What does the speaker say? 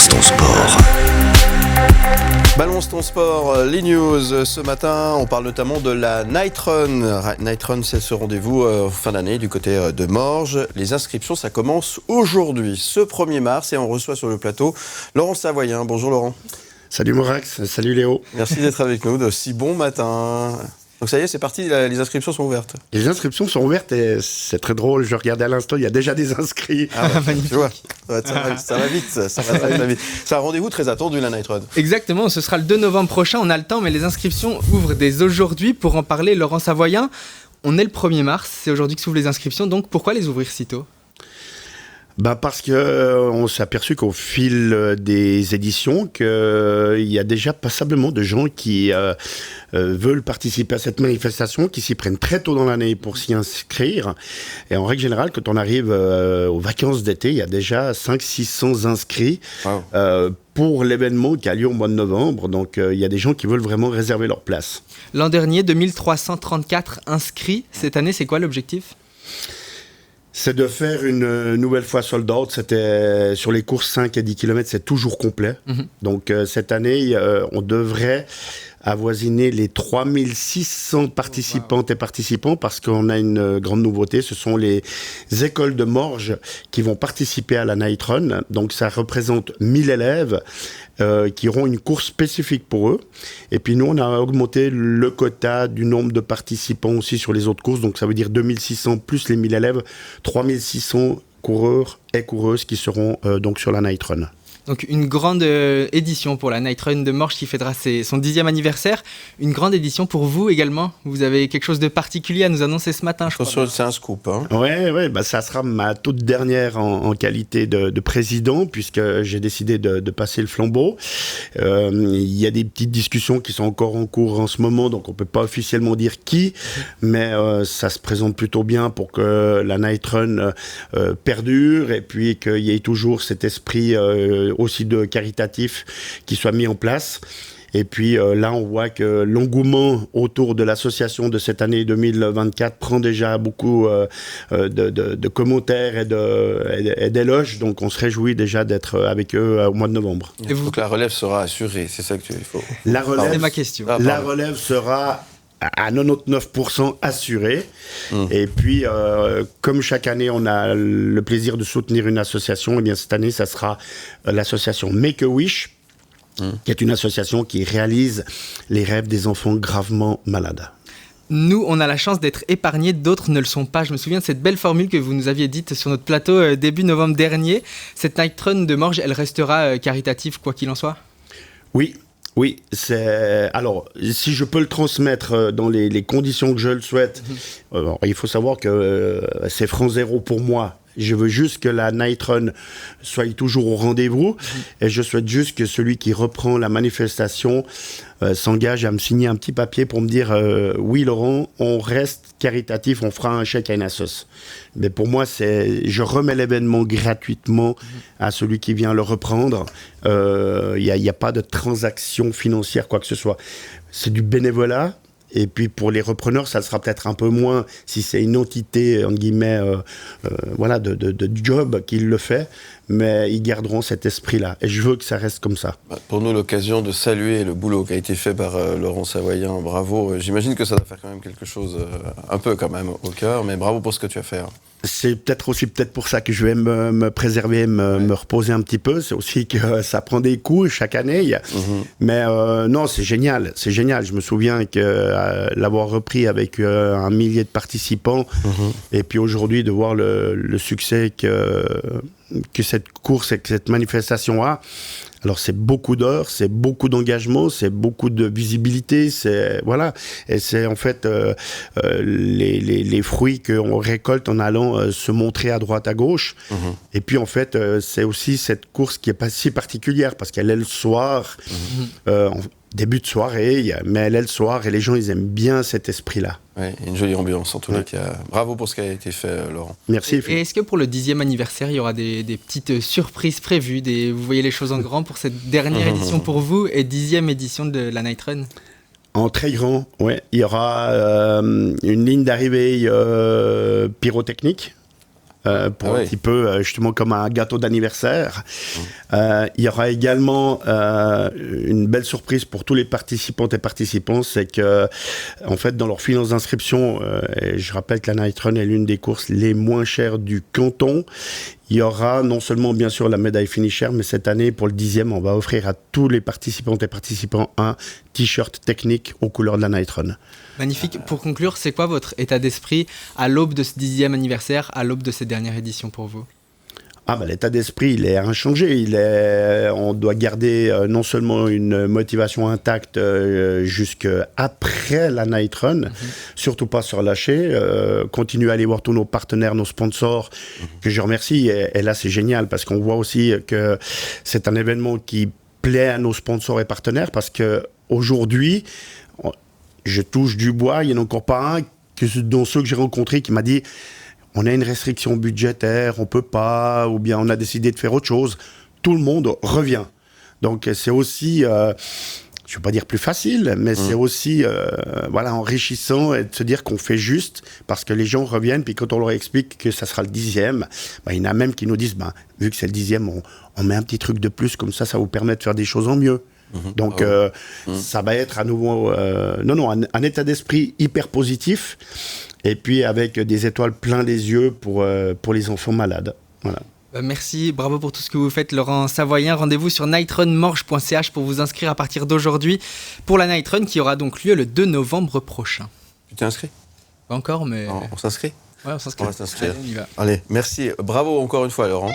Balance ton sport. Balance ton sport, les news. Ce matin, on parle notamment de la Night Run. Night Run, c'est ce rendez-vous fin d'année du côté de Morges. Les inscriptions, ça commence aujourd'hui, ce 1er mars, et on reçoit sur le plateau Laurent Savoyen. Bonjour Laurent. Salut Morax, salut Léo. Merci d'être avec nous de si bon matin. Donc ça y est, c'est parti, les inscriptions sont ouvertes. Les inscriptions sont ouvertes et c'est très drôle, je regardais à l'instant, il y a déjà des inscrits. Magnifique. Tu vois, ça va vite, ça va très vite. C'est un rendez-vous très attendu, la Night Run. Exactement, ce sera le 2 novembre prochain, on a le temps, mais les inscriptions ouvrent dès aujourd'hui. Pour en parler, Laurent Savoyen, on est le 1er mars, c'est aujourd'hui que s'ouvrent les inscriptions, donc pourquoi les ouvrir si tôt ? Parce qu'on s'est aperçu qu'au fil des éditions, qu'il y a déjà passablement de gens qui veulent participer à cette manifestation, qui s'y prennent très tôt dans l'année pour s'y inscrire. Et en règle générale, quand on arrive aux vacances d'été, il y a déjà 500-600 inscrits pour l'événement qui a lieu au mois de novembre. Donc il y a des gens qui veulent vraiment réserver leur place. L'an dernier, 2334 inscrits. Cette année, c'est quoi l'objectif ? C'est de faire une nouvelle fois sold out. C'était sur les courses 5 et 10 km, c'est toujours complet. Donc cette année, on devrait avoisiner les 3600 participantes et participants parce qu'on a une grande nouveauté. Ce sont les écoles de Morges qui vont participer à la Night Run. Donc ça représente 1000 élèves qui auront une course spécifique pour eux. Et puis nous, on a augmenté le quota du nombre de participants aussi sur les autres courses. Donc ça veut dire 2600 plus les 1000 élèves, 3600 coureurs et coureuses qui seront donc sur la Night Run. Donc une grande édition pour la Night Run de Morges qui fêtera son 10e anniversaire. Une grande édition pour vous également. Vous avez quelque chose de particulier à nous annoncer ce matin, je crois. C'est un scoop. Hein. Ouais, ça sera ma toute dernière en qualité de président, puisque j'ai décidé de passer le flambeau. Il y a des petites discussions qui sont encore en cours en ce moment, donc on ne peut pas officiellement dire qui, mais ça se présente plutôt bien pour que la Night Run perdure et puis qu'il y ait toujours cet esprit aussi de caritatif qui soit mis en place. Et puis là, on voit que l'engouement autour de l'association de cette année 2024 prend déjà beaucoup de commentaires et d'éloges. Donc on se réjouit déjà d'être avec eux au mois de novembre. Il faut que la relève sera assurée, c'est ça qu'il faut. C'est ma question. La relève sera à 99% assuré. Et puis, comme chaque année, on a le plaisir de soutenir une association, et bien cette année, ça sera l'association Make-A-Wish, qui est une association qui réalise les rêves des enfants gravement malades. Nous, on a la chance d'être épargnés, d'autres ne le sont pas. Je me souviens de cette belle formule que vous nous aviez dite sur notre plateau début novembre dernier. Cette Night Run de Morges, elle restera caritative, quoi qu'il en soit ? Oui, alors si je peux le transmettre dans les conditions que je le souhaite, il faut savoir que c'est franc zéro pour moi. Je veux juste que la Night Run soit toujours au rendez-vous et je souhaite juste que celui qui reprend la manifestation s'engage à me signer un petit papier pour me dire oui Laurent, on reste caritatif, on fera un chèque à une assoce. Mais pour moi, je remets l'événement gratuitement à celui qui vient le reprendre. Il n'y a pas de transaction financière, quoi que ce soit. C'est du bénévolat. Et puis pour les repreneurs, ça sera peut-être un peu moins si c'est une entité, entre guillemets, de job qui le fait, mais ils garderont cet esprit-là. Et je veux que ça reste comme ça. Pour nous, l'occasion de saluer le boulot qui a été fait par Laurent Savoyen, bravo. J'imagine que ça doit faire quand même quelque chose, un peu quand même, au cœur, mais bravo pour ce que tu as fait. Hein. C'est peut-être pour ça que je vais me préserver, me reposer un petit peu. C'est aussi que ça prend des coups chaque année. Mais non, c'est génial. Je me souviens que l'avoir repris avec un millier de participants et puis aujourd'hui de voir le succès que cette course et que cette manifestation a. Alors c'est beaucoup d'heures, c'est beaucoup d'engagement, c'est beaucoup de visibilité, et c'est en fait les fruits qu'on récolte en allant se montrer à droite, à gauche. Et puis en fait c'est aussi cette course qui est pas si particulière parce qu'elle est le soir, début de soirée, mais elle est le soir et les gens ils aiment bien cet esprit-là. Oui, une jolie ambiance en tout cas. Bravo pour ce qui a été fait, Laurent. Merci. Et est-ce que pour le 10e anniversaire, il y aura des petites surprises prévues, vous voyez les choses en grand pour cette dernière édition pour vous et 10e édition de la Night Run ? En très grand, ouais. Il y aura une ligne d'arrivée pyrotechnique. pour un petit peu, justement, comme un gâteau d'anniversaire. Il y aura également une belle surprise pour tous les participantes et participants, c'est que, en fait, dans leur finance d'inscription, et je rappelle que la Night Run est l'une des courses les moins chères du canton. Il y aura non seulement, bien sûr, la médaille finisher, mais cette année, pour le 10e, on va offrir à tous les participantes et participants un t-shirt technique aux couleurs de la Night Run. Magnifique. Pour conclure, c'est quoi votre état d'esprit à l'aube de ce 10e anniversaire, à l'aube de cette dernière édition pour vous ? L'état d'esprit, il est inchangé. On doit garder non seulement une motivation intacte jusqu'après la Night Run, surtout pas se relâcher, continuer à aller voir tous nos partenaires, nos sponsors, que je remercie. Et là, c'est génial parce qu'on voit aussi que c'est un événement qui plaît à nos sponsors et partenaires parce qu'aujourd'hui, je touche du bois, il n'y en a encore pas un, dont ceux que j'ai rencontrés, qui m'a dit... On a une restriction budgétaire, on peut pas, ou bien on a décidé de faire autre chose. Tout le monde revient. Donc c'est aussi, je ne veux pas dire plus facile, mais c'est aussi enrichissant et de se dire qu'on fait juste parce que les gens reviennent. Puis quand on leur explique que ça sera le 10e, il y en a même qui nous disent, vu que c'est le 10e, on met un petit truc de plus, comme ça vous permet de faire des choses en mieux. Donc ça va être à nouveau un état d'esprit hyper positif et puis avec des étoiles plein les yeux pour les enfants malades. Voilà. Merci, bravo pour tout ce que vous faites, Laurent Savoyen. Rendez-vous sur nightrunmorges.ch pour vous inscrire à partir d'aujourd'hui pour la Night Run qui aura donc lieu le 2 novembre prochain. Tu t'es inscrit ? Pas encore, mais... On s'inscrit ? Ouais, on s'inscrit. On va s'inscrire. Allez, on y va. Allez, merci. Bravo encore une fois, Laurent.